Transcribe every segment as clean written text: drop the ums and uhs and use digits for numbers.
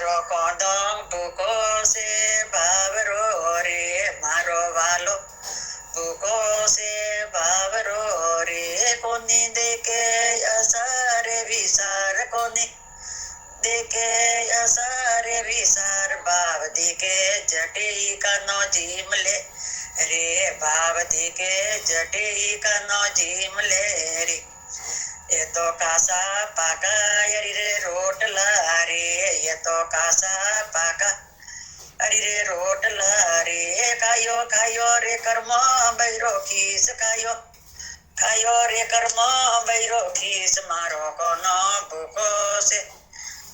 મારો કોદમ ભૂકો છે ભાવરો રે મારો વાલો ભૂકો છે ભાવરો રે કોની દેકે અસારે વિસાર કોની દેકે અસારે વિસાર ભાવ દેકે જટી કનો જીમ લે રે ભાવ દેકે જટી કનો જીમ લે રે એ તો કાસા પાકા હરી રે રોટલા રે એ તો કાસા પાકા હરી રે રોટલા રે ખાયો ખાયો રે કર્મ બૈરો ખીસ ખાયો ખાયો રે કર્મ બૈરો ખીસ મારો કોનો ભૂકો છે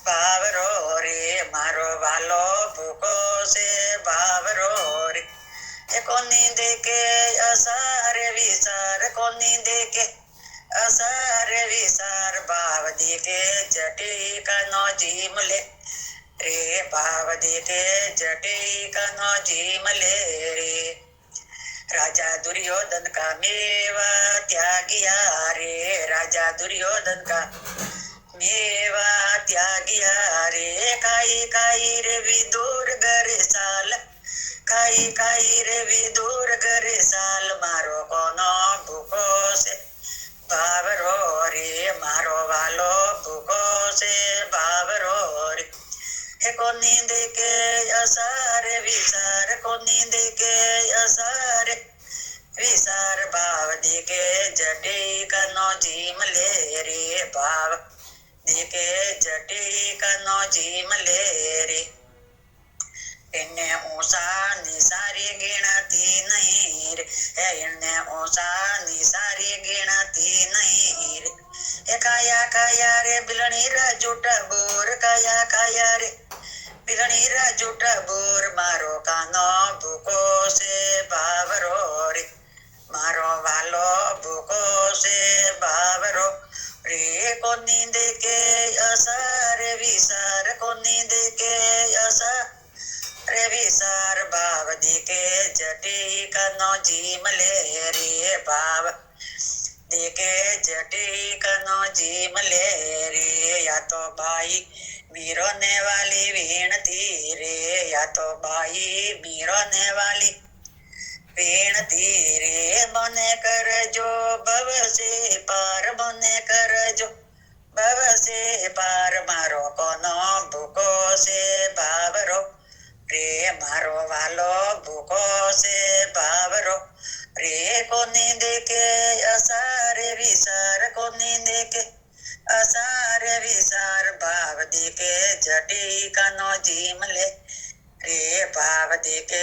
ભાવરો રે મારો વાલો ભૂકો છે ભાવરો રે એ કોની દેકે અસારે વિસાર કોની દેકે અસારે વિસાર ભાવ દેકે જટી કનો જીમ લે રે ભાવ દેકે જટી કનો જીમ લે રે રાજા દુર્યોધન કા મેવા ત્યાગિયા રે રાજા દુર્યોધન કા મેવા ત્યાગિયા રે કાઈ કાઈ રે વિદુર ગરે સાલ કાઈ કાઈ રે વિદુર ગરે સાલ મારો કોનો ભૂકો છે ભાવરો રે મારો વાલો ભૂકો છે ભાવરો રે હે કોની દેકે અસારે વિસાર કોની દેકે અસારે વિસાર ભાવ દેકે જટી કનો જીમ લે રે ભાવ દેકે જટી કનો જીમ લે રે એને ઊંસા નિસારી ગીણાતી નહીં રે એને ઊંસા નિસારી ગીણાતી નહીં રે એ કાયા કાયા રે બિલણી રાજુટા બોર કાયા કાયા રે બિલણી રાજુટા બોર મારો કાનો ભૂકો છે ભાવરો રે મારો વાલો ભૂકો છે ભાવરો રે કોની દેકે અસારે વિસાર કોની દેકે અસા રે વિસાર ભાવ દેકે જટી કનો જીમ લે રે ભાવ દેકે જટી કનો જીમ લે રે યા તો બાઈ મીરો ને વાલી વીણતી રે યા તો બાઈ મીરો ને વાલી વીણતી રે મને કરજો ભવસે પાર મને કરજો ભવસે પાર મારો કોનો ભૂકો છે ભાવરો રે મારો વાલો ભૂકો છે ભાવરો રે કોની દેકે અસારે વિસાર કોની દેકે અસારે વિસાર ભાવ દેકે જટી કનો જીમ લે રે ભાવ દેકે